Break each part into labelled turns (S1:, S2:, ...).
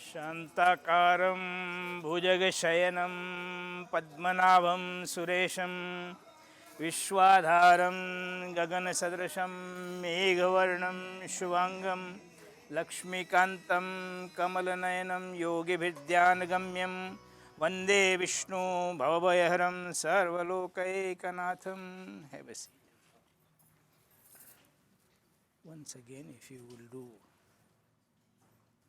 S1: शान्ताकारं भुजगशयनं पद्मनाभं सुरेशं विश्वाधारं गगनसदृशं मेघवर्णं शुभाङ्गं लक्ष्मीकान्तं कमलनयनं योगिभिद्यानगम्यं वन्दे Vishnu भवभयहरं सर्वलोकैकनाथं. Have a seat. Once again, if you will do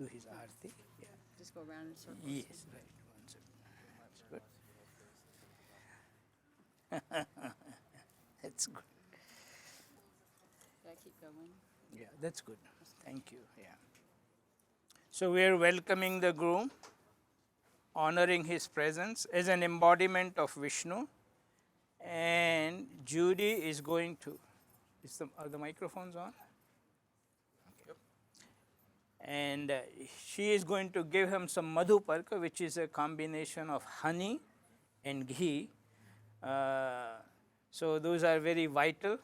S1: his arti. Yeah.
S2: Just go around in circles.
S1: Yes, right. Once again. That's good. That's good.
S2: Should I keep going?
S1: Yeah, that's good. Thank you. Yeah. So we are welcoming the groom, honoring his presence as an embodiment of Vishnu, and Judy is going to. Are the microphones on? And she is going to give him some madhuparka, which is a combination of honey and ghee. So those are very vital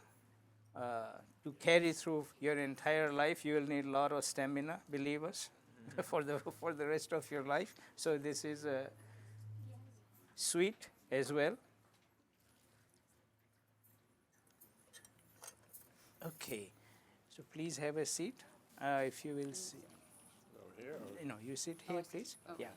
S1: to carry through your entire life. You will need a lot of stamina, believe us, for the rest of your life. So this is sweet as well. Okay, so please have a seat. If you will sit. No, you sit here, please.
S2: Okay.
S1: Yeah.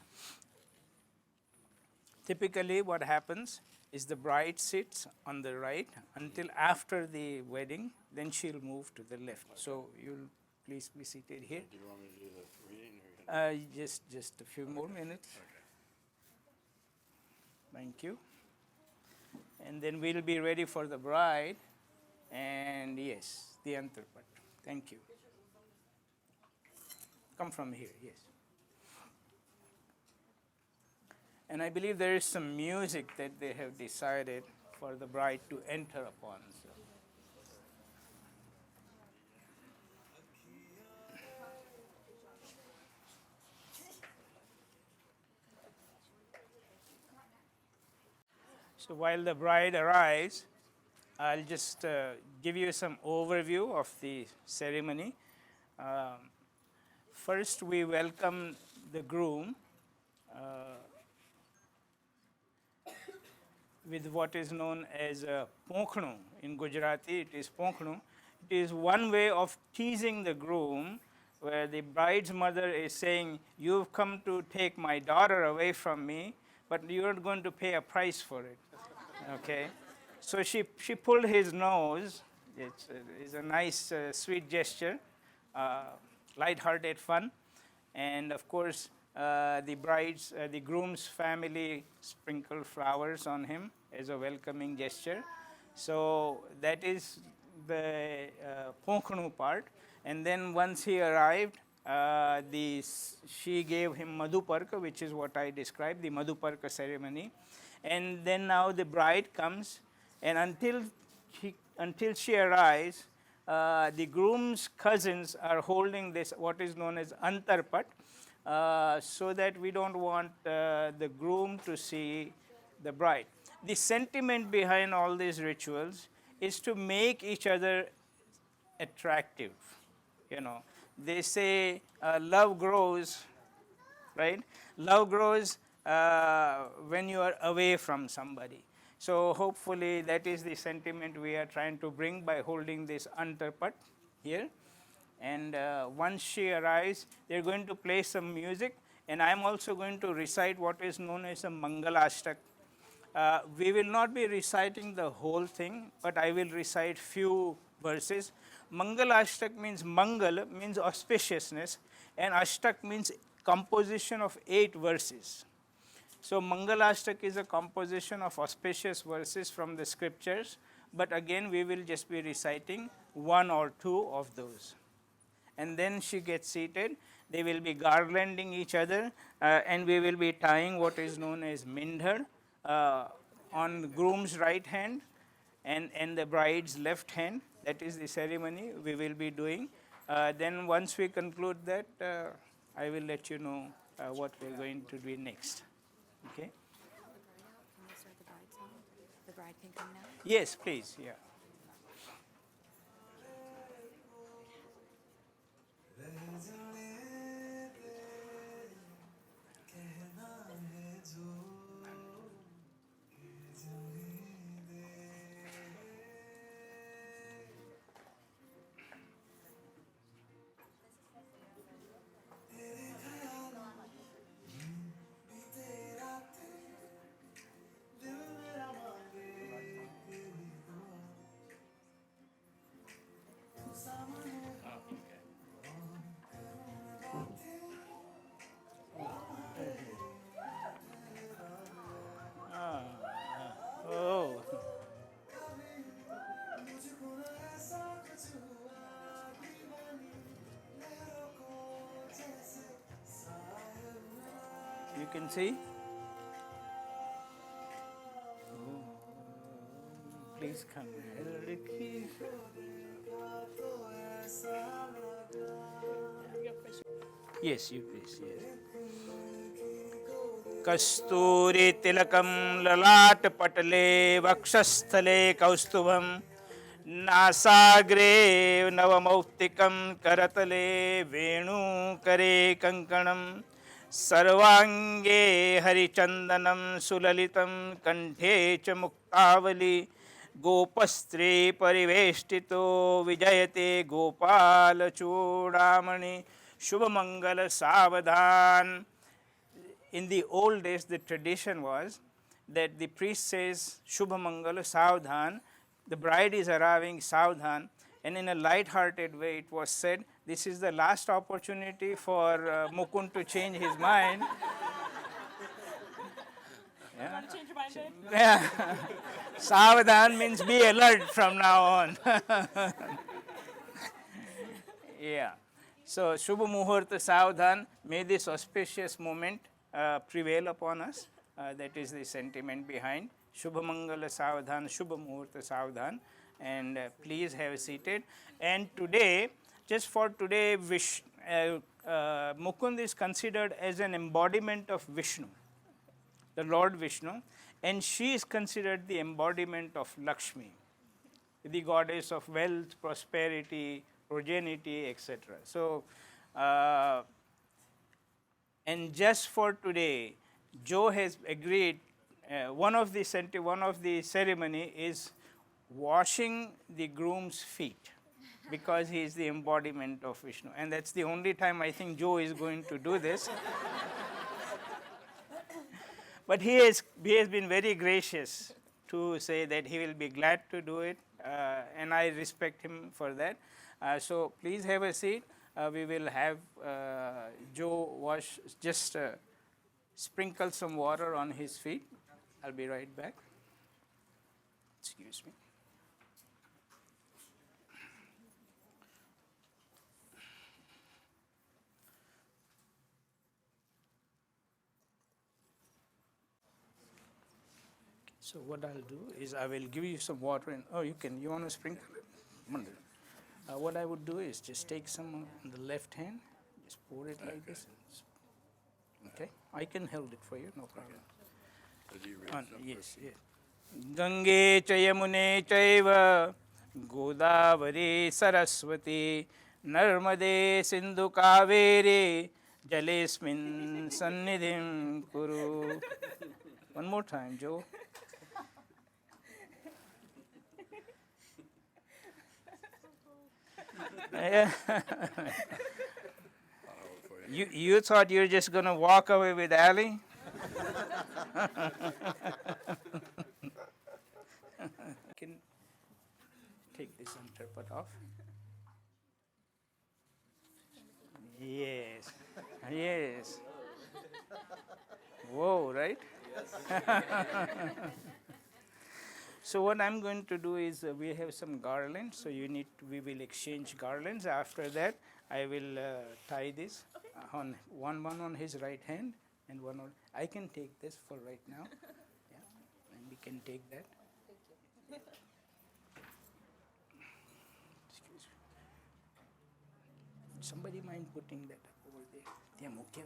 S1: Typically, what happens is the bride sits on the right until after the wedding, then she'll move to the left. So you'll please be seated here.
S3: Do you want me to do the reading? Or
S1: Just a few more minutes. Thank you. And then we'll be ready for the bride. And yes, the antarpat. Thank you. Come from here, yes. And I believe there is some music that they have decided for the bride to enter upon. So while the bride arrives, I'll just give you some overview of the ceremony. First, we welcome the groom with what is known as ponkhnu. In Gujarati, it is ponkhnu. It is one way of teasing the groom, where the bride's mother is saying, "You've come to take my daughter away from me, but you're going to pay a price for it." Okay? So she pulled his nose. It's a nice, sweet gesture. Light-hearted fun, and of course the groom's family sprinkled flowers on him as a welcoming gesture. So that is the ponkhnu part. And then once he arrived, she gave him madhuparka, which is what I described, the madhuparka ceremony. And then now the bride comes, and until she arrives, the groom's cousins are holding this, what is known as antarpat, so that we don't want the groom to see the bride. The sentiment behind all these rituals is to make each other attractive. You know, they say love grows, right? Love grows when you are away from somebody. So hopefully that is the sentiment we are trying to bring by holding this antarpat here. And once she arrives, they're going to play some music, and I'm also going to recite what is known as a Mangalashtak. We will not be reciting the whole thing, but I will recite few verses. Mangalashtak means Mangal means auspiciousness, and Ashtak means composition of 8 verses. So Mangalashtak is a composition of auspicious verses from the scriptures, but again we will just be reciting 1 or 2 of those. And then she gets seated, they will be garlanding each other, and we will be tying what is known as mindhar on the groom's right hand and the bride's left hand. That is the ceremony we will be doing. Then once we conclude that, I will let you know what we're going to do next. Okay?
S2: Can we start the bride song? The bride can come now?
S1: Yes, please, yeah. can see. Please come. Yes, you please. Yes. कस्तूरी तिलकं ललाट पटले वक्षस्थले कौस्तुभं नासाग्रे नवमौक्तिकं करतले वेणुकरे कङ्कणं सर्वाङ्गे हरिचन्दनं सुललितं कंठे च मुक्तावली गोपस्त्री परिवेष्टितो विजयते गोपालचूडामणि शुभमंगल सावधान. In the old days, the tradition was that the priest says, Shubha Mangala Savdhan, the bride is arriving Savdhan, and in a light-hearted way it was said, this is the last opportunity for Mukund to change his mind.
S4: You want to change your mind, babe?
S1: Yeah. Savdhan means be alert from now on. Yeah. So, Shubha Muhurta Savdhan, may this auspicious moment prevail upon us. That is the sentiment behind Shubha Mangala Savdhan, Shubha Muhurta Savdhan. And please have seated. And today, just for today, Mukund is considered as an embodiment of Vishnu, the Lord Vishnu, and she is considered the embodiment of Lakshmi, the goddess of wealth, prosperity, progeny, etc. So, and just for today, Joe has agreed. One of the ceremony is washing the groom's feet, because he is the embodiment of Vishnu, and that's the only time I think Joe is going to do this. But he has been very gracious to say that he will be glad to do it, and I respect him for that. So please have a seat. We will have Joe wash, just sprinkle some water on his feet. I'll be right back. Excuse me. So what I'll do is I will give you some water, and you want to sprinkle it? What I would do is just take some on the left hand, just pour it like this. Okay, I can hold it for you, no problem. Yes, yes. Gange cha yamune chaiva Godavari Saraswati Narmade Sindhu Kaveri Jalesmin Sannidhim Kuru. One more time, Joe. You thought you were just going to walk away with Allie? Can take this underpart off. Yes, yes. Whoa, right? So what I'm going to do is we have some garlands, so we will exchange garlands. After that, I will tie this on one on his right hand and one on. I can take this for right now, yeah, and we can take that. Excuse me. Somebody mind putting that over there? Yeah, okay.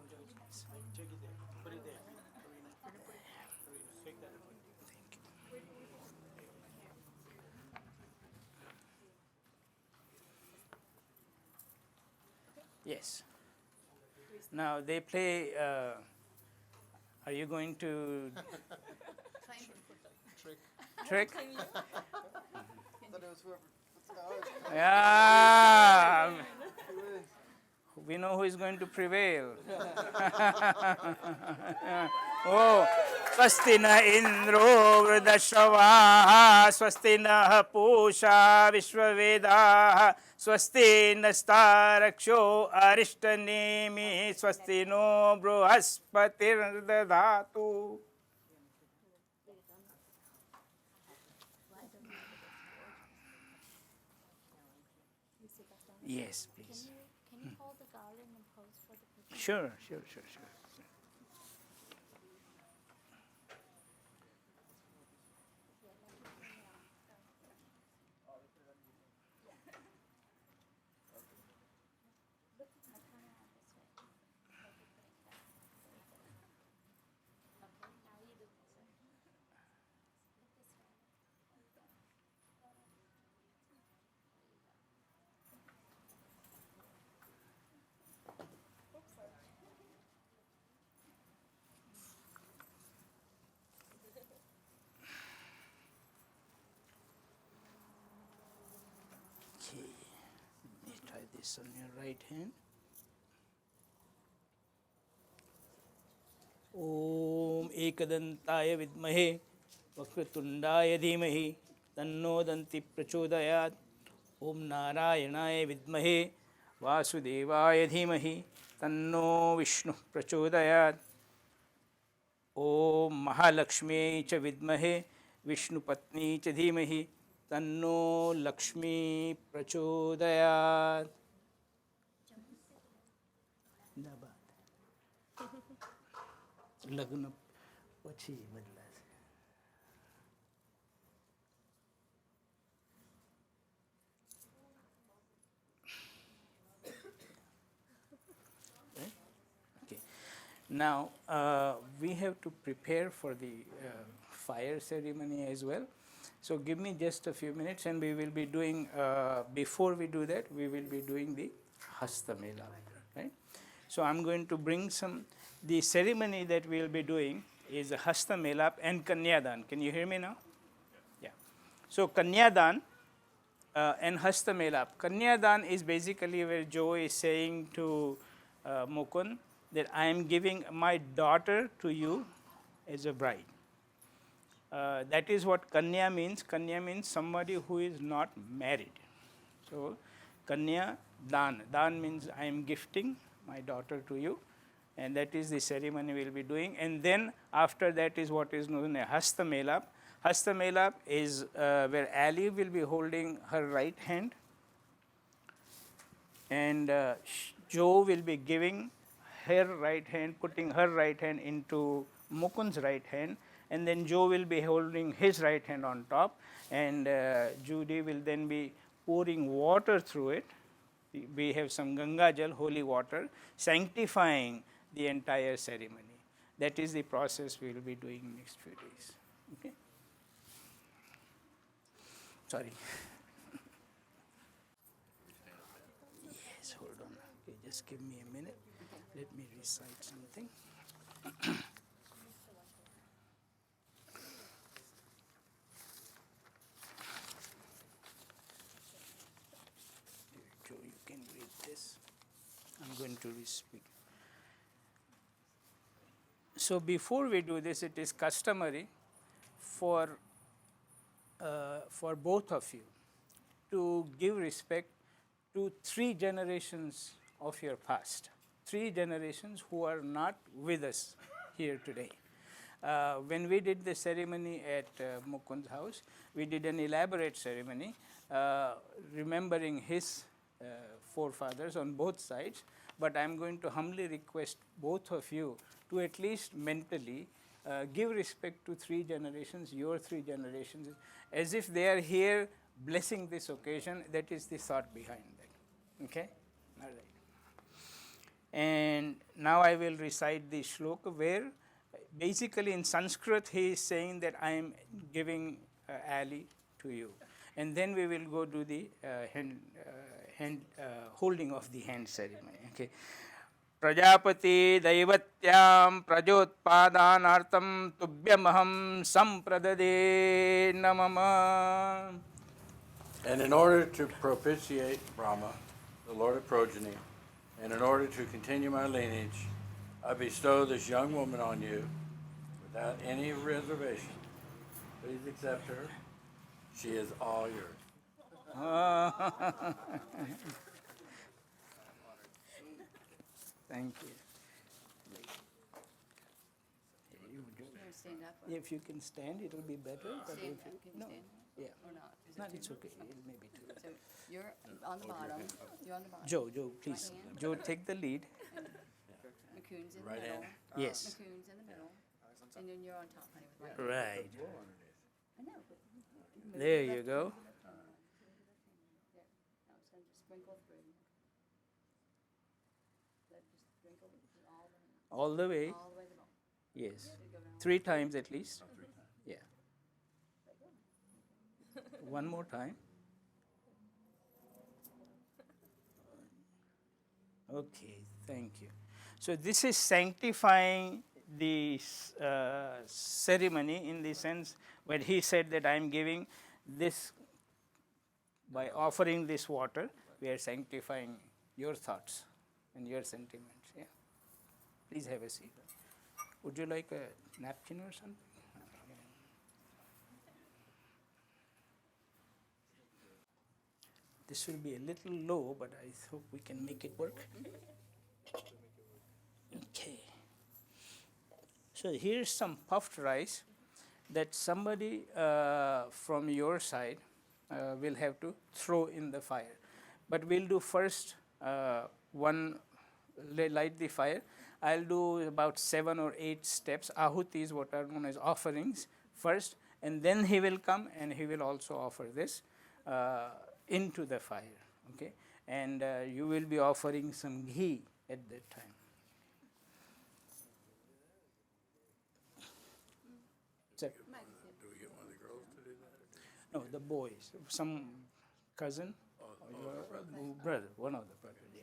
S1: Take it there. Put it there. Take that. Thank you. Yes. Now they play. Are you going to trick? Yeah. We know who is going to prevail. Oh, Swastina Indro Vridashavaha, Swastina Pusha Vishwavedaha, Swastina Staraksho Arishtanemi, Swastino Bruhaspatir Dadhatu. Yes, please.
S2: Can you hold the garland and pose for the picture?
S1: Sure. this on your right hand. Om Ekadantaya Vidmahe Vakratundaya Dhimahi Tanno Danti Prachodayat. Om Narayanaaya Vidmahe Vasudevaya Dhimahi Tanno Vishnu Prachodayat. Om Mahalakshmi Cha Vidmahe Vishnu Patni Cha Dhimahi Tanno Lakshmi Prachodayat. લગ્ન પછી બદલાશે. Okay. Now we have to prepare for the fire ceremony as well. So give me just a few minutes, and we will be doing. Before we do that, we will be doing the Hastamela, right? So I'm going to bring some. The ceremony that we will be doing is a Hastamelap and Kanyadan. Can you hear me now? Yeah. So Kanyadan and Hastamelap. Kanyadan is basically where Joe is saying to Mukund that I am giving my daughter to you as a bride. That is what Kanya means. Kanya means somebody who is not married. So Kanya Dan. Dan means I am gifting my daughter to you. And that is the ceremony we will be doing. And then after that is what is known as Hastamelap. Hastamelap is where Allie will be holding her right hand, and Joe will be giving her right hand, putting her right hand into Mukund's right hand, and then Joe will be holding his right hand on top, and Judy will then be pouring water through it. We have some Ganga Jal, holy water, sanctifying the entire ceremony. That is the process we will be doing next few days. Okay. Sorry. Yes, hold on. Okay, just give me a minute. Let me recite something. Joe, you can read this. I'm going to speak. So before we do this, it is customary for both of you to give respect to 3 generations of your past, 3 generations who are not with us here today. When we did the ceremony at Mukund's house, we did an elaborate ceremony remembering his forefathers on both sides, but I am going to humbly request both of you to at least mentally give respect to 3 generations, your 3 generations, as if they are here blessing this occasion. That is the thought behind that. Okay? All right. And now I will recite the shloka where basically in Sanskrit he is saying that I am giving Allie to you. And then we will go do the holding of the hand ceremony. Okay. Prajapati Daivatyam Prajotpadanartam Tubhyamaham Sampradade Namama.
S3: And in order to propitiate Brahma, the Lord of progeny, and in order to continue my lineage, I bestow this young woman on you without any reservation. Please accept her. She is all yours.
S1: Thank you.
S2: Stand up.
S1: If you can stand, it will be better. But
S2: Stand
S1: if
S2: up.
S1: you,
S2: Can you
S1: no,
S2: stand
S1: yeah,
S2: or not? Is
S1: no,
S2: it
S1: it's okay. It may be too.
S2: So you're on the bottom. You're on the bottom.
S1: Joe, please.
S2: hand.
S1: Joe, take the lead.
S2: Mukund's in the
S3: Right
S2: middle.
S3: hand.
S1: Yes.
S2: Mukund's in the middle. And then you're on top, honey, with
S1: Right.
S2: right. I know. But
S1: There you go.
S2: Now it's going to sprinkle through. Let it just sprinkle
S1: All the way.
S2: all the way to the bottom.
S1: Yes. 3 times at least. Yeah. One more time. Okay, thank you. So this is sanctifying the ceremony in the sense where he said that I am giving this, by offering this water, we are sanctifying your thoughts and your sentiments. Yeah. Please have a seat. Would you like a napkin or something? This will be a little low, but I hope we can make it work. Okay. So here's some puffed rice that somebody from your side will have to throw in the fire. But we'll do first light the fire. I'll do about 7 or 8 steps, ahutis, what are known as offerings, first, and then he will come and he will also offer this into the fire. Okay, and you will be offering some ghee at that time.
S3: Do we get one of the girls to do that?
S1: No, the boys, some cousin or your brother, one of the brothers, yeah.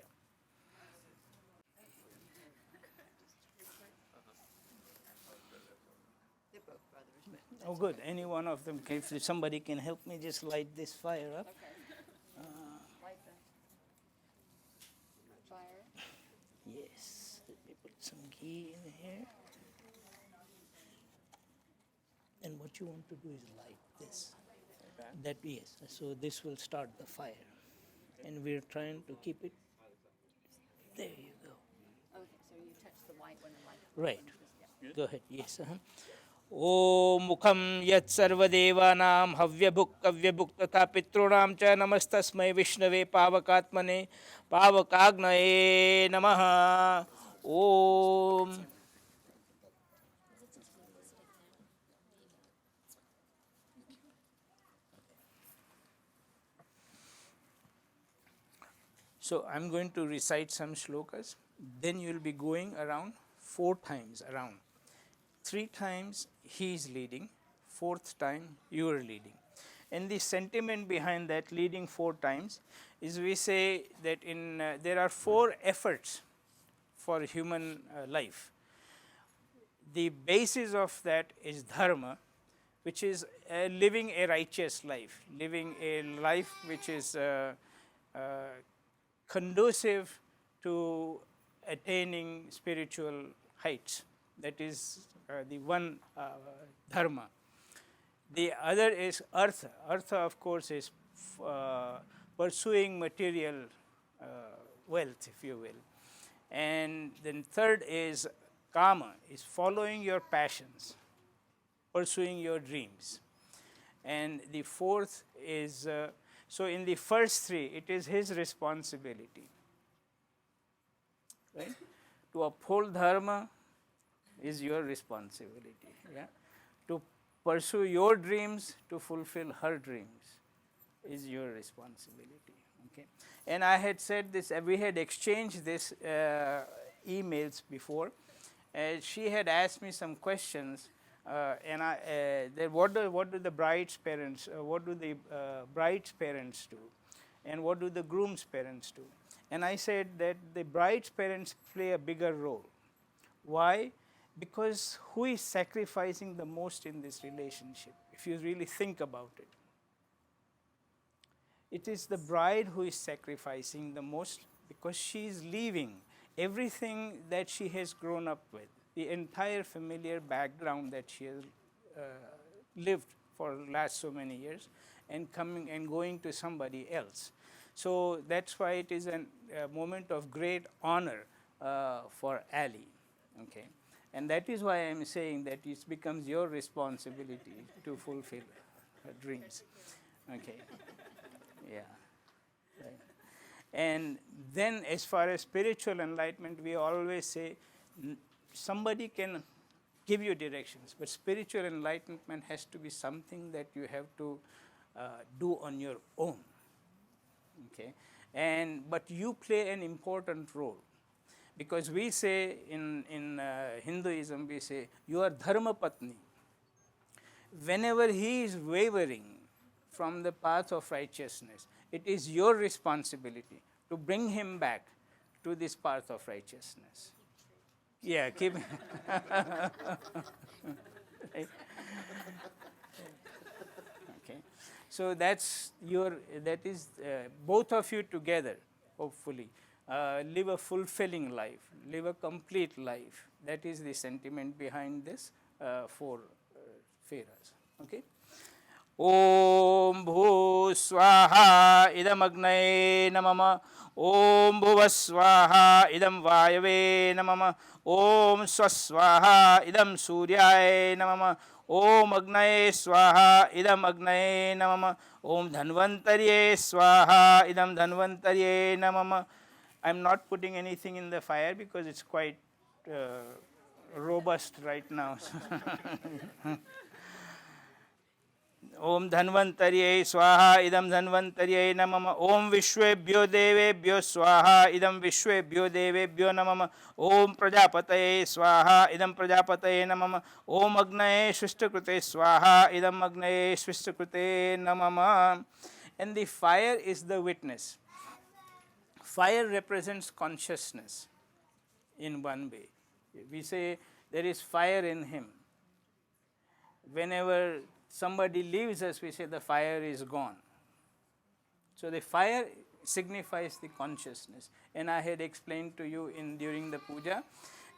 S2: They're both brothers.
S1: Oh, good. Any one of them, if somebody can help me just light this fire up.
S2: Light the fire.
S1: Yes, let me put some ghee in here. And what you want to do is light this. That, yes, so this will start the fire. And we're trying to keep it. There you go.
S2: Okay, so you touch the white one and light.
S1: Right. Go ahead. Yes. Om mukham yat sarvadevanam havyabhuk kavyabhuk tatha pitrunam cha namastasmai vishnave pavakatmane pavakagnaye namaha. Om. So I'm going to recite some shlokas. Then you'll be going around 4 times around. 3 times he is leading, 4th time you are leading. And the sentiment behind that leading 4 times is we say that there are 4 efforts for human life. The basis of that is dharma, which is living a righteous life, living a life which is conducive to attaining spiritual heights. That is the one dharma. The other is artha. Artha, of course, is pursuing material wealth, if you will. And then third is kama, is following your passions, pursuing your dreams. And the fourth is, so in the first 3, it is his responsibility. Right? To uphold dharma is your responsibility. Yeah? To pursue your dreams, to fulfill her dreams is your responsibility. Okay? And I had said this, we had exchanged this emails before. She had asked me some questions, and what do the bride's parents, what do the bride's parents do, and what do the groom's parents do? And I said that the bride's parents play a bigger role. Why? Because who is sacrificing the most in this relationship, if you really think about it? It is the bride who is sacrificing the most, because she is leaving everything that she has grown up with, the entire familiar background that she has lived for the last so many years, and coming and going to somebody else. So that's why it is a moment of great honor for Allie. Okay? And that is why I am saying that it becomes your responsibility to fulfill her dreams. Okay. Yeah. Right. And then as far as spiritual enlightenment, we always say somebody can give you directions, but spiritual enlightenment has to be something that you have to do on your own. Okay? But you play an important role. Because we say in Hinduism, we say, you are dharma patni. Whenever he is wavering from the path of righteousness, it is your responsibility to bring him back to this path of righteousness. Yeah, keep right. Okay. So that is both of you together, hopefully, live a fulfilling life, live a complete life. That is the sentiment behind this four feras. Okay. Om Bhu Swaha Idam Agnaye Namama. Om Bhuva Swaha Idam Vayave Namama. Om Swaswaha Idam Suryaye Namama. Om Agnaye Swaha Idam Agnaye Namama. Om Dhanvantarye Swaha Idam Dhanvantarye Namama. I am not putting anything in the fire because it's quite robust right now. Om Dhanvantarye Swaha Idam Dhanvantarye Namama. Om Vishwebhyo Devebhyo Swaha Idam Vishwebhyo Devebhyo Namama. Om Prajapataye Swaha Idam Prajapataye Namama. Om Agnaye Shvishtakrute Swaha Idam Agnaye Shvishtakrute Namama. And the fire is the witness. Fire represents consciousness in one way. We say there is fire in him. Whenever somebody leaves us, we say the fire is gone. So the fire signifies the consciousness. And I had explained to you during the puja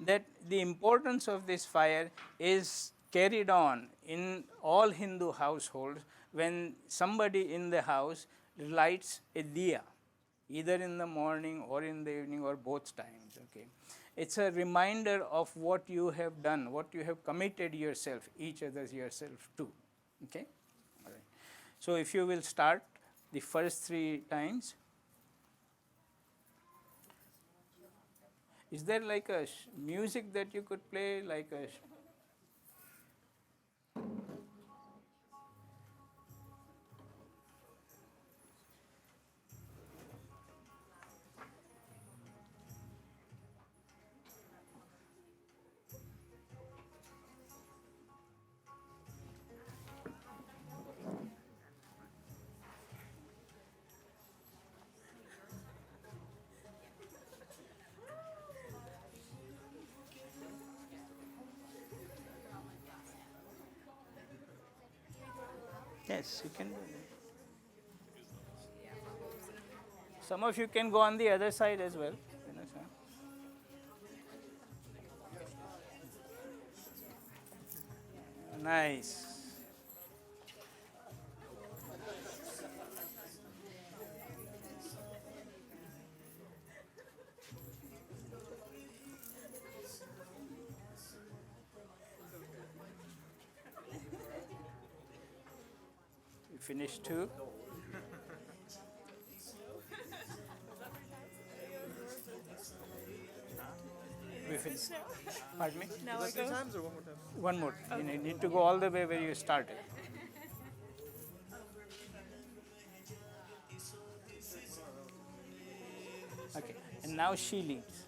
S1: that the importance of this fire is carried on in all Hindu households when somebody in the house lights a diya, either in the morning or in the evening or both times. Okay. It's a reminder of what you have done, what you have committed yourself, each other's yourself to. Okay. All right. So if you will start the first 3 times. Is there like a music that you could play, like a yes, you can do that. Some of you can go on the other side as well. Nice. You finished 2. We finished. Pardon me?
S4: Now I go.
S1: One more. You need to go all the way where you started. Okay. And now she leads.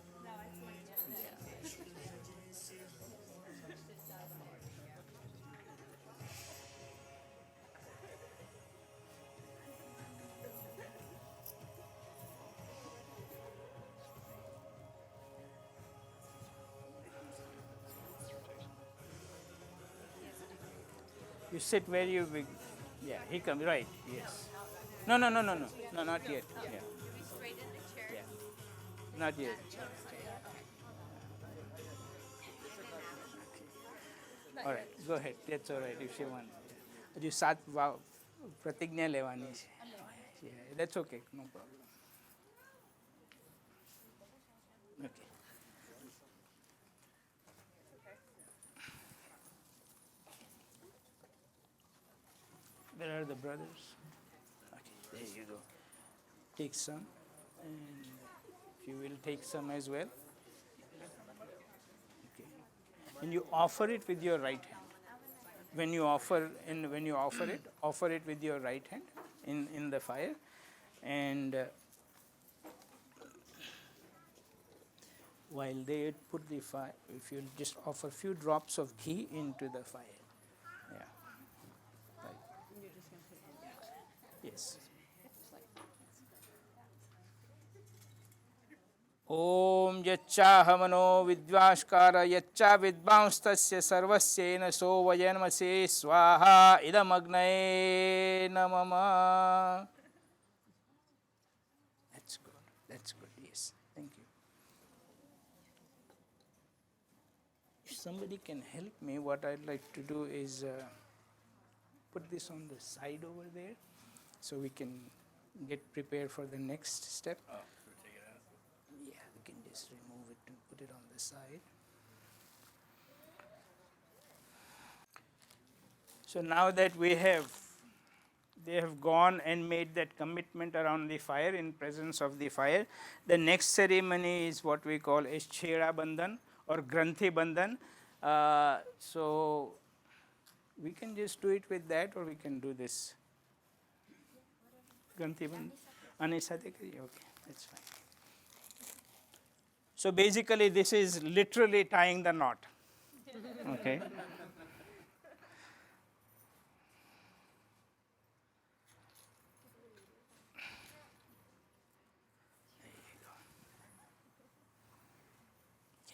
S1: You sit where you be. Yeah, he comes. Right. Yes. No, not yet. Yeah. Yeah. Not yet. All right, go ahead. That's all right if you want. હજુ 7 પ્રતિજ્ઞા લેવાની છે. Yeah, that's okay. No problem. Okay. Where are the brothers? Okay, there you go. Take some, and if you will take some as well. Okay, and you offer it with your right hand. When you offer it with your right hand in the fire, and while they put the fire, if you just offer few drops of ghee into the fire. Yeah. Right. Yes. Om yacchahamano vidvashkara yaccha vidvaंस्तस्य सर्वस्येन सो वयनमसे स्वाहा idamagnaye namama. That's good. Yes. Thank you. somebody can help me, what I'd like to do is put this on the side over there so we can get prepared for the next step.
S3: Oh, should we take it out?
S1: Yeah, we can just remove it and put it on the side. So now that they have gone and made that commitment around the fire in presence of the fire, the next ceremony is what we call as Chhera Bandhan or Granthi Bandhan. So we can just do it with that, or we can do this. Granthi Bandhan. Anisate kariye? Okay, that's fine. So basically this is literally tying the knot. Okay.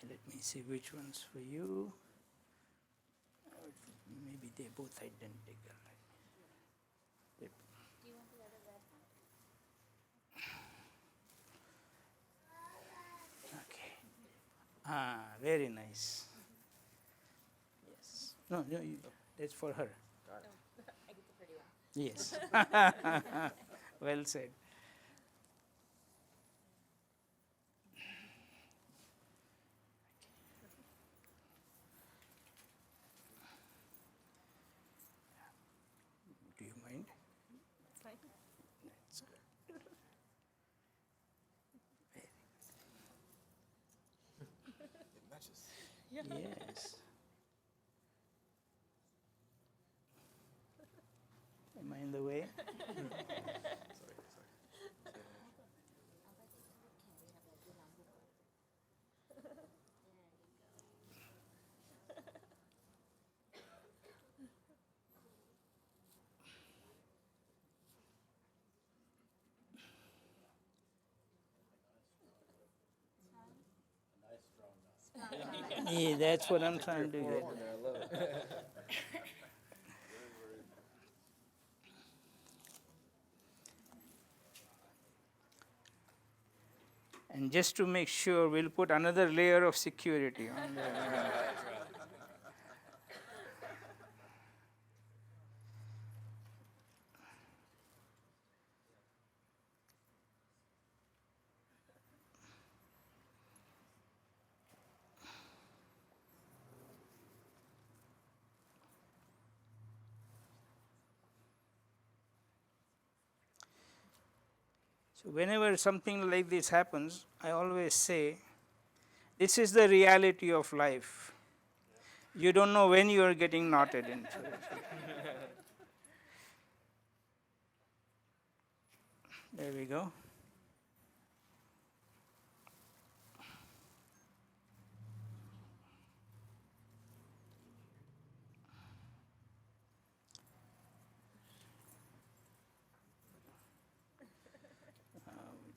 S1: Let me see which one's for you. Maybe they're both identical. Yep. Okay. Ah, very nice. Yes. No, no, that's for her.
S2: I get the pretty one.
S1: Yes. Well said. Do you mind?
S2: Fine.
S1: That's good.
S5: It matches.
S1: Yes. Am I in the way?
S5: Sorry.
S1: Yeah, that's what I'm trying to get.
S5: I love it.
S1: And just to make sure, we'll put another layer of security on there. So whenever something like this happens, I always say, this is the reality of life. You don't know when you are getting knotted into it. There we go.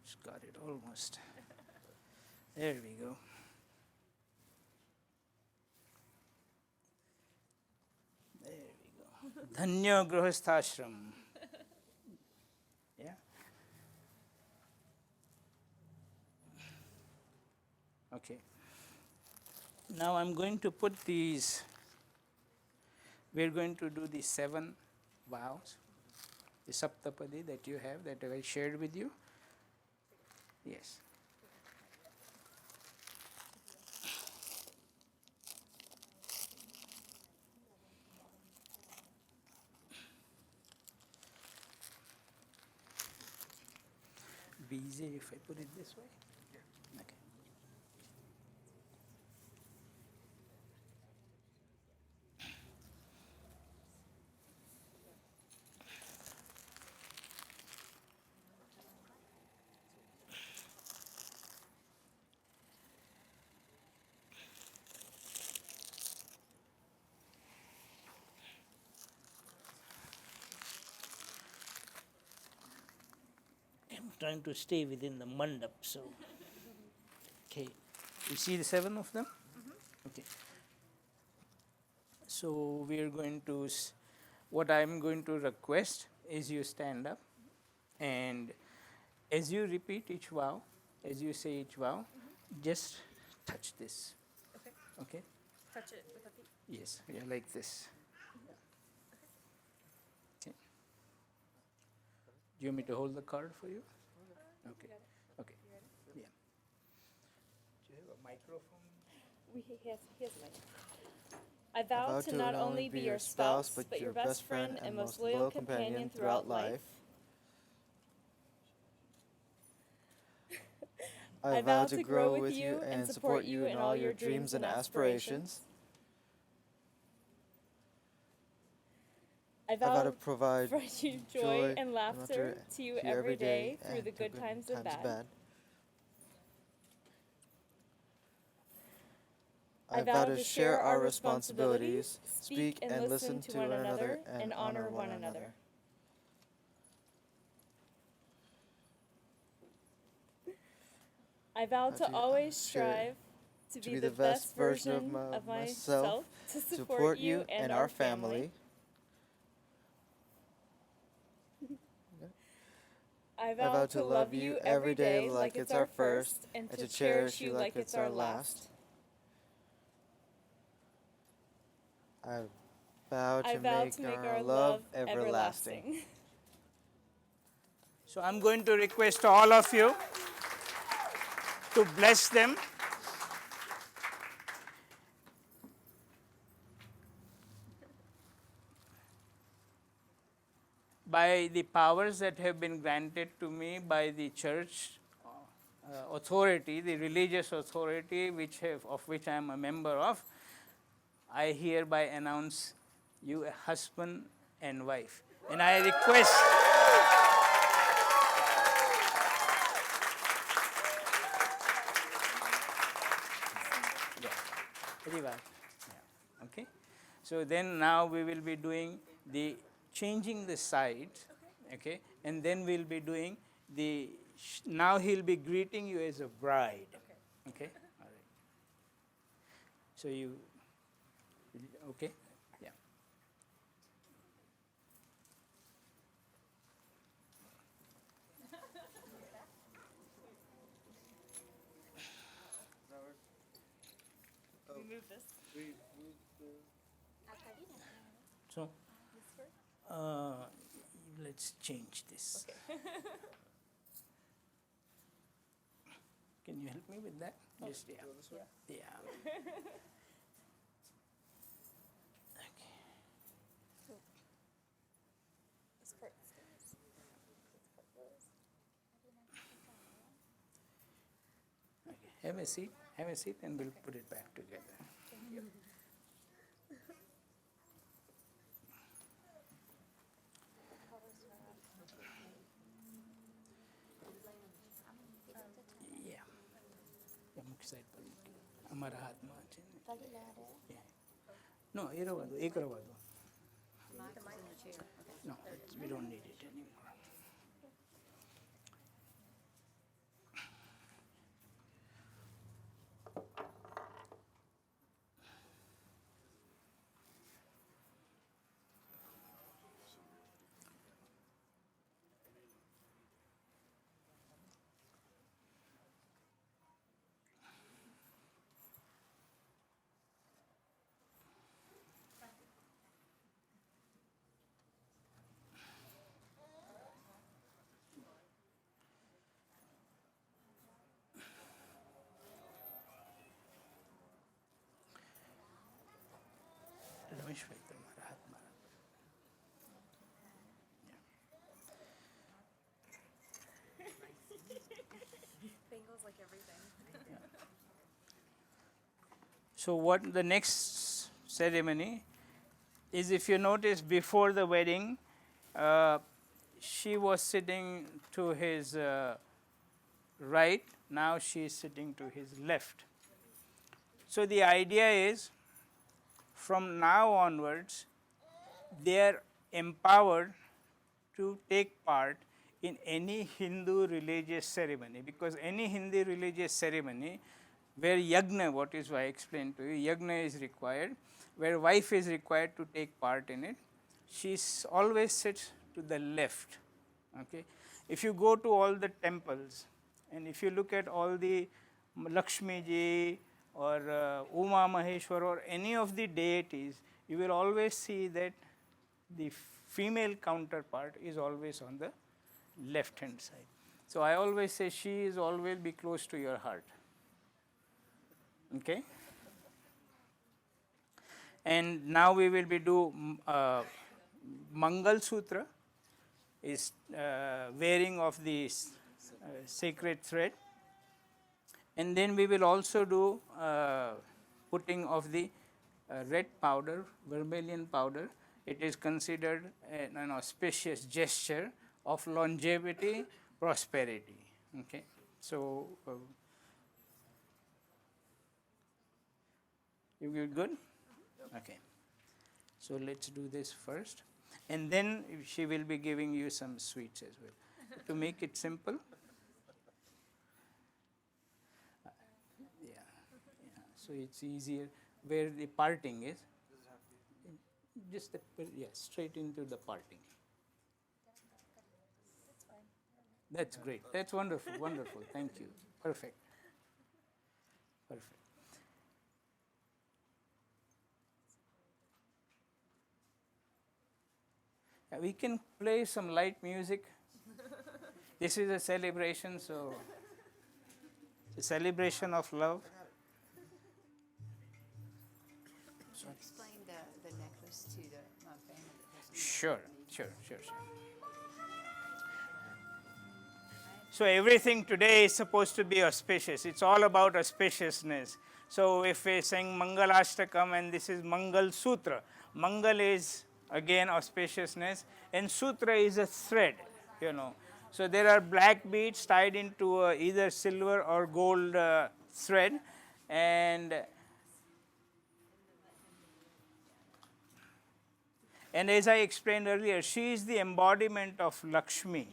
S1: It's got it almost. There we go. There we go. Dhanya Grahasthashram. Yeah. Okay. Now I'm going to put these, we're going to do the 7 vows, the Saptapadi that you have, that I shared with you. Yes. Be easier if I put it this way? Okay. I'm trying to stay within the mandap, so. Okay, you see the 7 of them? Okay. So we are going to, what I'm going to request is you stand up, and as you repeat each vow, as you say each vow, just touch this.
S2: Okay.
S1: Okay?
S4: Touch it with the feet.
S1: Yes, yeah, like this. Okay. Do you want me to hold the card for you? Okay. Okay. Yeah. Do you have a microphone?
S4: He has a mic. I vow to not only be your spouse, but your best friend and most loyal companion throughout life.
S6: I vow to grow with you and support you in all your dreams and aspirations.
S4: I
S6: I vow
S4: vow
S6: to provide
S4: you joy and laughter to you every day through the good times and bad.
S6: I vow to share our responsibilities, speak and listen to one another, and honor one another.
S4: I vow to
S6: to
S4: always
S6: share-
S4: strive to be the best version of myself to
S6: support you and our family.
S4: I vow to love you every day like it's our first, and to cherish you like it's our last.
S6: I vow
S4: I
S6: to
S4: vow
S6: make
S4: to make
S6: our love everlasting.
S1: So I'm going to request all of you to bless them. By the powers that have been granted to me by the church authority, the religious authority of which I am a member of, I hereby announce you a husband and wife. And I request very well. Yeah. Okay. So then now we will be doing the changing the side, okay, and then we'll be doing the now he'll be greeting you as a bride. Okay. All right. So you okay? Yeah.
S4: Remove this.
S1: So let's change this. Can you help me with that? Just yeah. Yeah. Okay.
S4: This part stays. This part goes.
S1: Okay. Have a seat. Have a seat, and we'll put it back together. Yeah. Yeah, મુખ્ય side પર મૂકી. અમારા હાથમાં છે ને. Yeah. No, એ રવા દો. એક રવા દો. No, we don't need it anymore. Rameshbhai તમારા હાથમાં.
S4: Bangles like everything.
S1: So what the next ceremony is, if you notice, before the wedding, she was sitting to his right, now she is sitting to his left. So the idea is, from now onwards, they are empowered to take part in any Hindu religious ceremony, because any Hindu religious ceremony where yagna, what is I explained to you, yagna is required, where wife is required to take part in it, she always sits to the left. Okay. If you go to all the temples and if you look at all the Lakshmi ji, or Uma Maheshwar or any of the deities, you will always see that the female counterpart is always on the left hand side. So I always say she is always be close to your heart. Okay? And now we will be do Mangal Sutra, is wearing of the sacred thread. And then we will also do putting of the red powder, vermilion powder. It is considered an auspicious gesture of longevity, prosperity. Okay, so you good? Okay, so let's do this first, and then she will be giving you some sweets as well. To make it simple, so it's easier where the parting is. Just straight into the parting. That's great. That's wonderful. Wonderful. Thank you. Perfect. Perfect. We can play some light music. This is a celebration, so it's a celebration of love.
S2: Explain the necklace to my family.
S1: Sure. So everything today is supposed to be auspicious. It's all about auspiciousness. So if we sing Mangalashtakam and this is Mangal Sutra, Mangal is again auspiciousness and Sutra is a thread, So there are black beads tied into either silver or gold thread, and as I explained earlier, she is the embodiment of Lakshmi.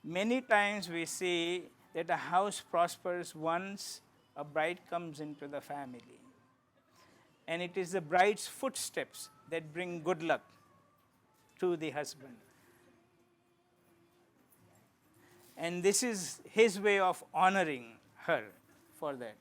S1: Many times we see that a house prospers once a bride comes into the family. And it is the bride's footsteps that bring good luck to the husband. And this is his way of honoring her for that.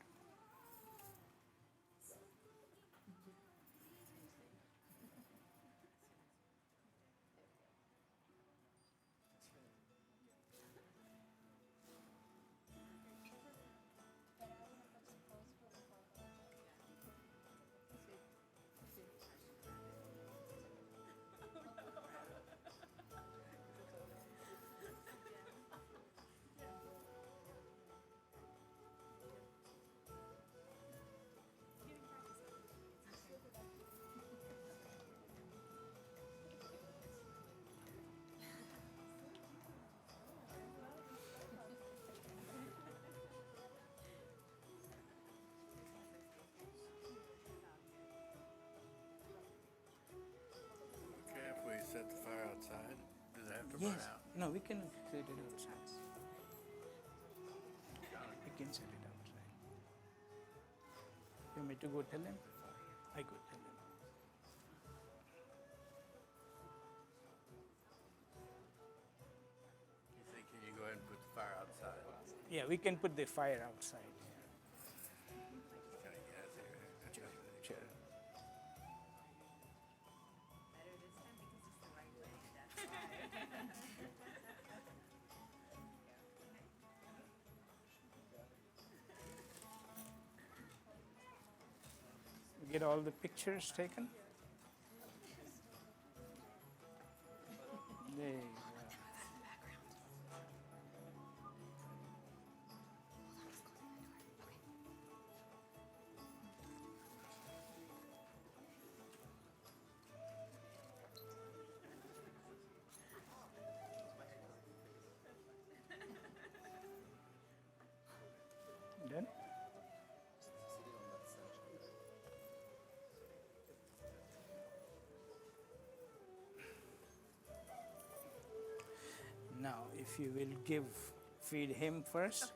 S3: Set the fire outside? Does it have to burn out?
S1: No, we can set it outside. We can set it outside. You want me to go tell him? I go tell him.
S3: You think, can you go ahead and put the fire outside?
S1: Yeah, we can put the fire outside.
S3: Kind of gas here.
S1: Sure. Get all the pictures taken. There you go. Done? Now, if you will feed him first,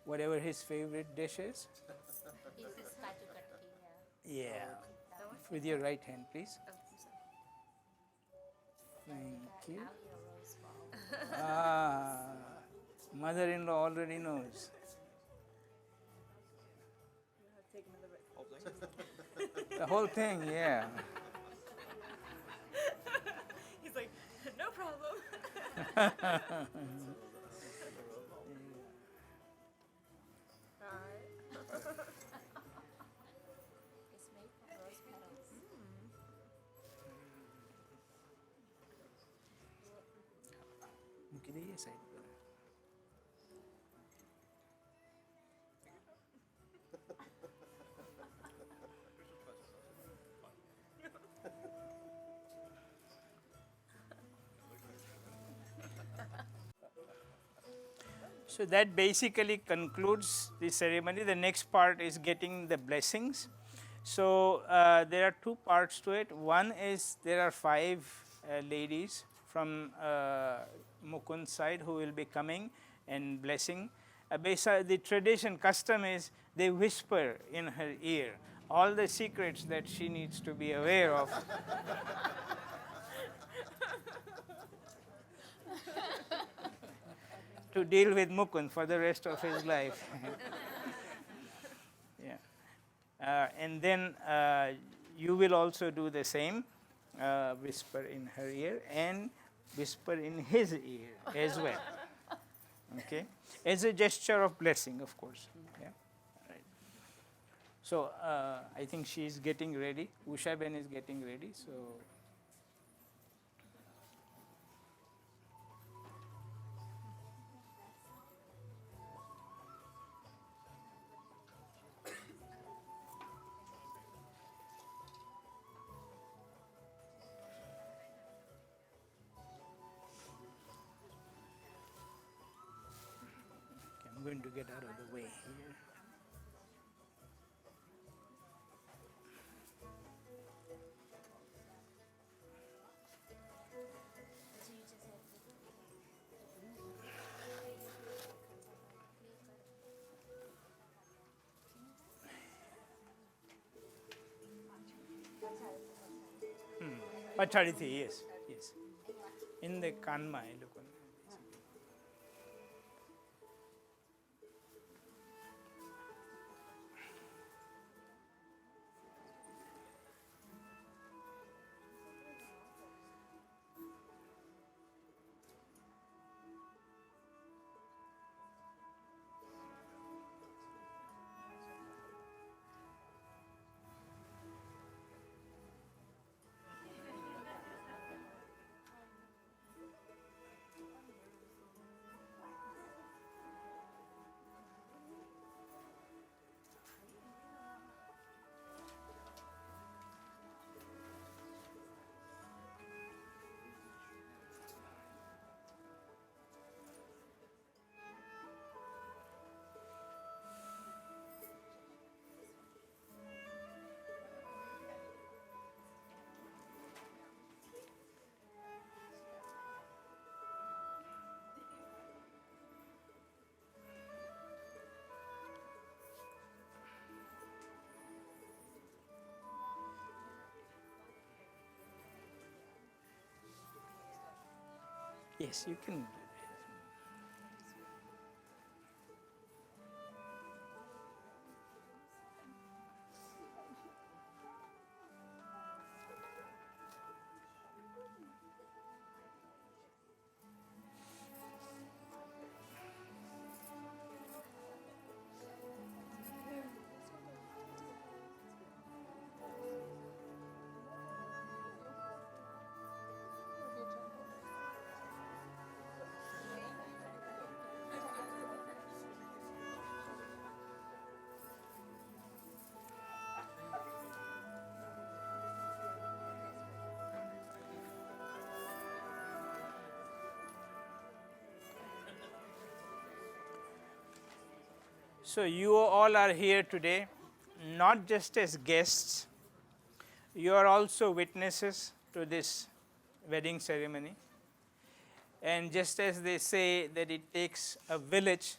S1: whatever his favorite dish is. Yeah. With your right hand, please. Thank you. Mother-in-law already knows. The whole thing, yeah.
S4: He's like, no problem. All right.
S2: It's made from rose petals.
S1: મૂકી દઈએ side પર. So that basically concludes the ceremony. The next part is getting the blessings. So there are two parts to it. One is there are five ladies from Mukund's side who will be coming and blessing. The tradition, custom is they whisper in her ear all the secrets that she needs to be aware of. To deal with Mukund for the rest of his life. Yeah. And then you will also do the same, whisper in her ear and whisper in his ear as well. Okay, as a gesture of blessing, of course. Yeah. Right. So I think she is getting ready. Usha Ben is getting ready. So. I'm going to get out of the way here. Pachadithi, yes, yes. In the Kanma, I look on. Yes, you can. So you all are here today, not just as guests, you are also witnesses to this wedding ceremony. And just as they say that it takes a village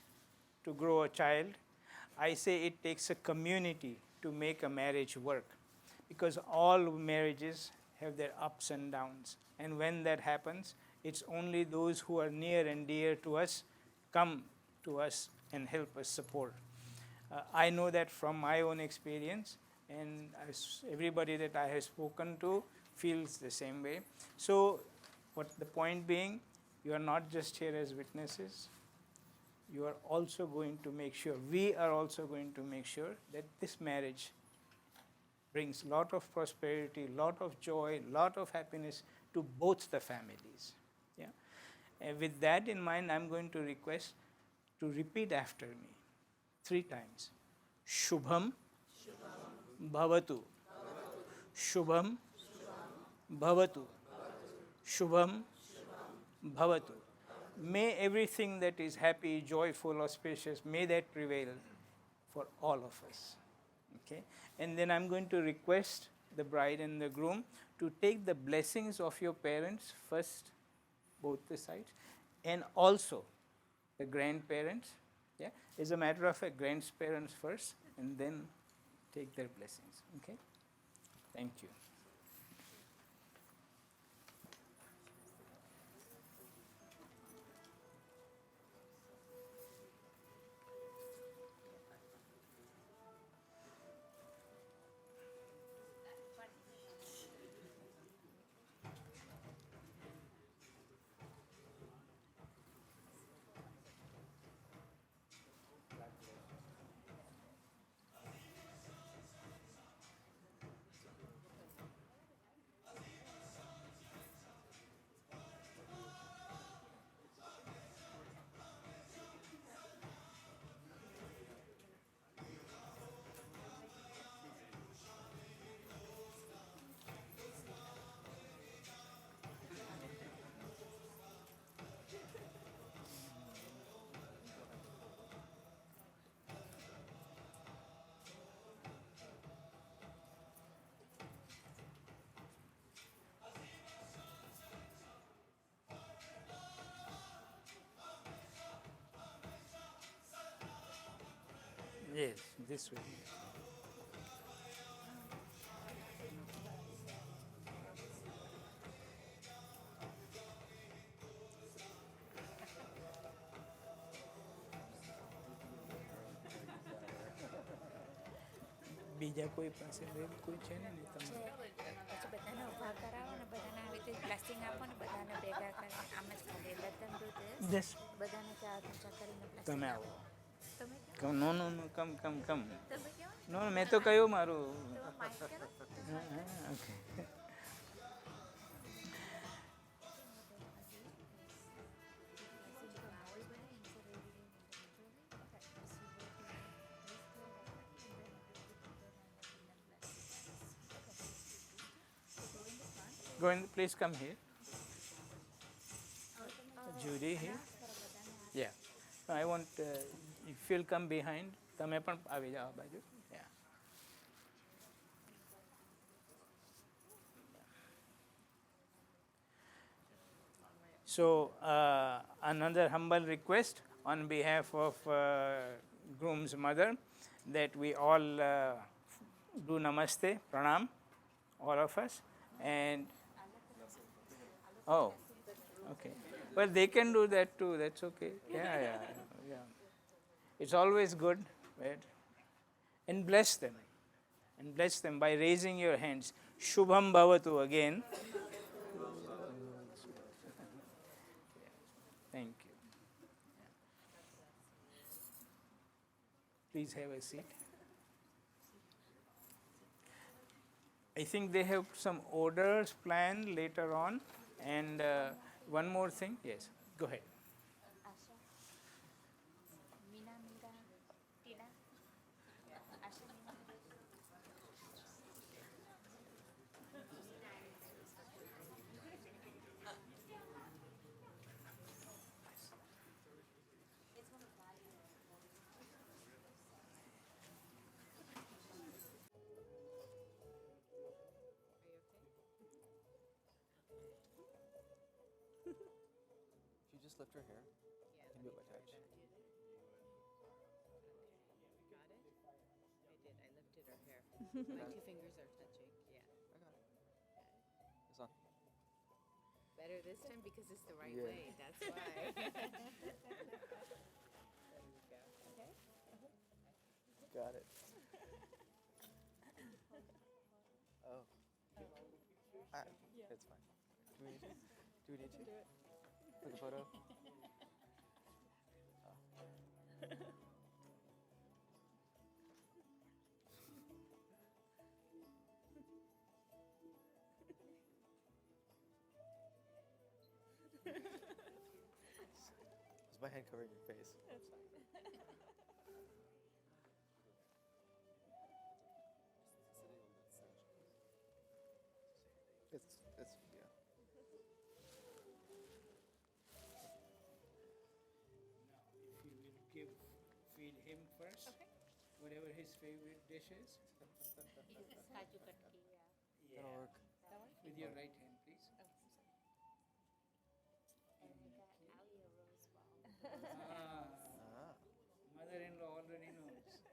S1: to grow a child, I say it takes a community to make a marriage work. Because all marriages have their ups and downs. And when that happens, it's only those who are near and dear to us come to us and help us support. I know that from my own experience, and everybody that I have spoken to feels the same way. So, what the point being, you are not just here as witnesses, you are also going to make sure, we are also going to make sure that this marriage brings lot of prosperity, lot of joy, lot of happiness to both the families. Yeah. And with that in mind, I'm going to request to repeat after me 3 times. Shubham Bhavatu. Shubham Bhavatu. Shubham Bhavatu. May everything that is happy, joyful, auspicious, may that prevail for all of us. Okay? And then I'm going to request the bride and the groom to take the blessings of your parents first, both the sides, and also the grandparents. Yeah? As a matter of fact, grandparents first, and then take their blessings. Okay? Thank you. Yes, this way. બીજા કોઈ પાસે કોઈ છે ને તમે
S2: પછી બધાને ઊભા કરાવો ને બધાને આવી રીતે બ્લેસિંગ આપો ને બધાને ભેગા કરીને આમ જ ખાલી let them do this.
S1: જસ
S2: બધાને ચા ઊંચા કરીને blessing
S1: તમે
S2: આપો.
S1: આવો
S2: તમે કહો
S1: નો નો નો કમ કમ કમ
S2: તમે કહો
S1: નો મેં તો કહ્યું મારું
S2: તમે માઇક કરો
S1: okay Go and please come here. Judy here. Yeah. No, I want, if you'll come behind, તમે પણ આવી જાઓ આ બાજુ. Yeah. So, another humble request on behalf of groom's mother that we all do namaste, pranam, all of us. And oh, okay. Well, they can do that too. That's okay. Yeah. It's always good, right? And bless them. And bless them by raising your hands. Shubham Bhavatu again. Thank you. Please have a seat. I think they have some orders planned later on. And one more thing. Yes, go ahead.
S2: Asha Meena Meera Tina Asha Meena
S6: If you just lift her hair, you can do it by touch.
S7: Got it? I did. I lifted her hair. My 2 fingers are touching. Yeah.
S6: I got it. It's on.
S7: Better this time because it's the right
S6: Yeah.
S7: way. That's why. There we go. Okay.
S6: Got it.
S4: Yeah.
S6: It's fine. Do we need to? Do we need to?
S4: Do it.
S6: For the photo? Is my hand covering your face?
S4: That's fine.
S5: Sitting on that stage.
S6: It's yeah.
S1: Now, if you will feed him first,
S4: Okay.
S1: whatever his favorite dish is.
S2: It's kaju katki, yeah.
S6: That'll work.
S4: That one?
S1: With your right hand, please.
S4: Oh, I'm sorry.
S2: And we got Allie a rose ball.
S1: Ah, mother-in-law already knows.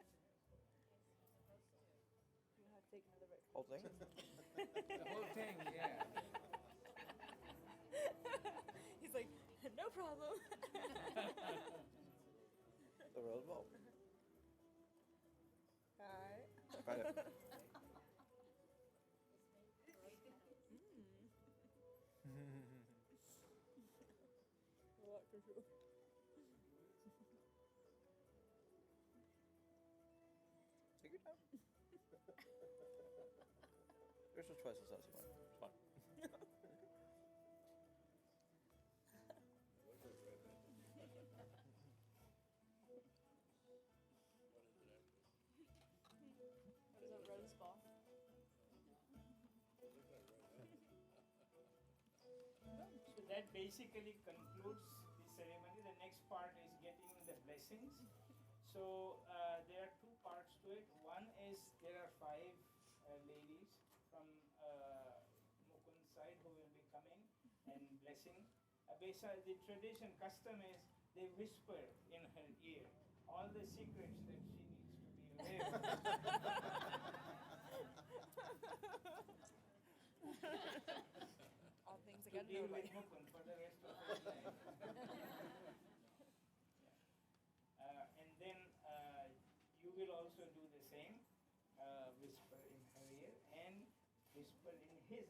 S4: You have to take another bite.
S6: Whole thing?
S1: The whole thing, yeah.
S4: He's like, no problem.
S6: The rose bowl.
S4: Alright.
S6: Bite it.
S4: What for sure.
S6: Take your time. Yours was twice as saucy, mine. It's fine.
S4: What is a rose ball?
S1: So that basically concludes the ceremony. The next part is getting the blessings. So there are two parts to it. One is there are five ladies from Mukund's side who will be coming and blessing. Besides, the tradition custom is they whisper in her ear all the secrets that she needs to be aware of.
S4: All things I
S1: To
S4: gotta know
S1: deal
S4: about
S1: with
S4: you.
S1: Mukund for the rest of her life. And then you will also do the same, whisper in her ear and whisper in his ear.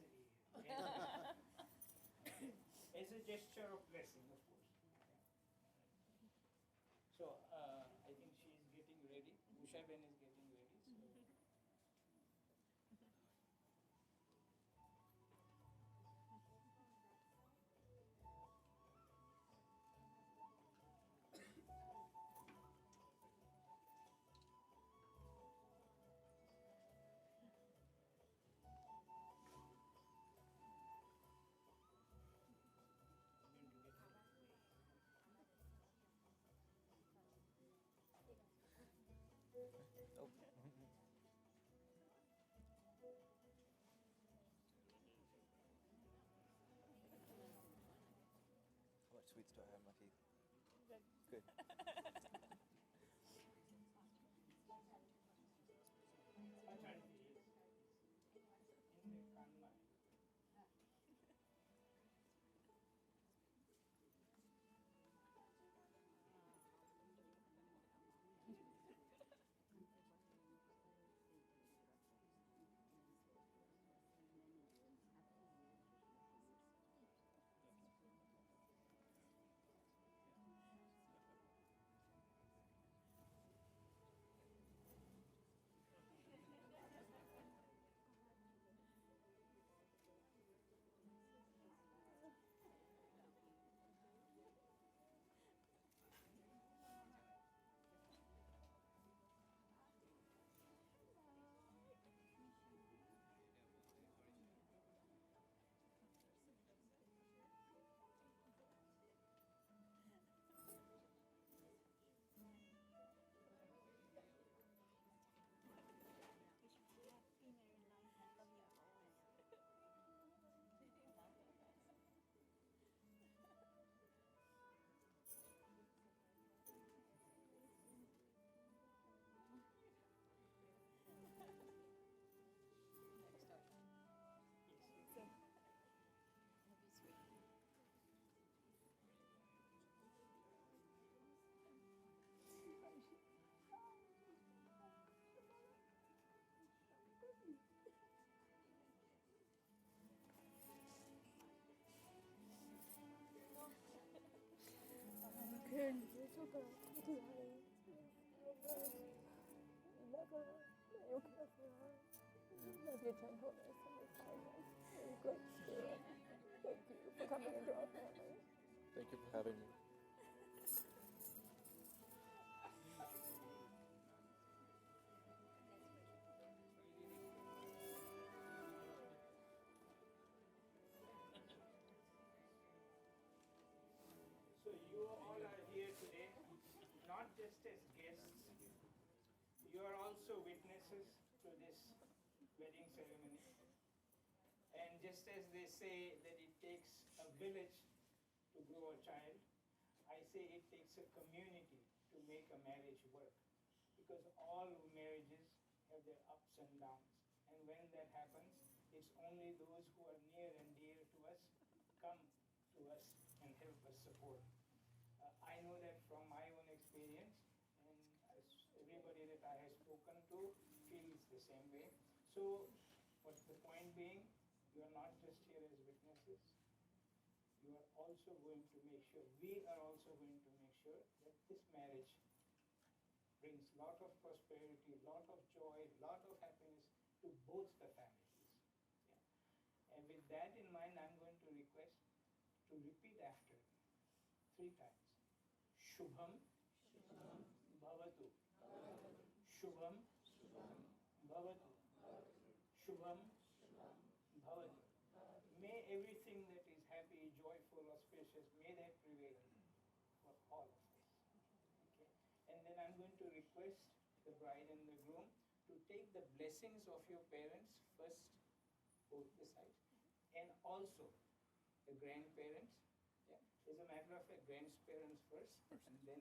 S1: As a gesture of blessing, of course. So I think she is getting ready. Ushaben is getting ready. So.
S6: Oh. How much sweets do I have in my teeth? Good. Thank you for having me.
S1: So you all are here today, not just as guests, you are also witnesses to this wedding ceremony. And just as they say that it takes a village to grow a child, I say it takes a community to make a marriage work. Because all marriages have their ups and downs. And when that happens, it's only those who are near and dear to us come to us and help us support. I know that from my own experience, and everybody that I have spoken to feels the same way. So, what's the point being? You are not just here as witnesses. You are also going to make sure, we are also going to make sure that this marriage brings lot of prosperity, lot of joy, lot of happiness to both the families. Yeah. And with that in mind, I'm going to request to repeat after me 3 times. Shubham, Bhavatu. Shubham, Bhavatu. Shubham, Bhavatu. May everything that is happy, joyful, auspicious, may that prevail for all of us. Okay? And then I'm going to request the bride and the groom to take the blessings of your parents first, both the sides, and also the grandparents. Yeah. As a matter of fact, grandparents first, and then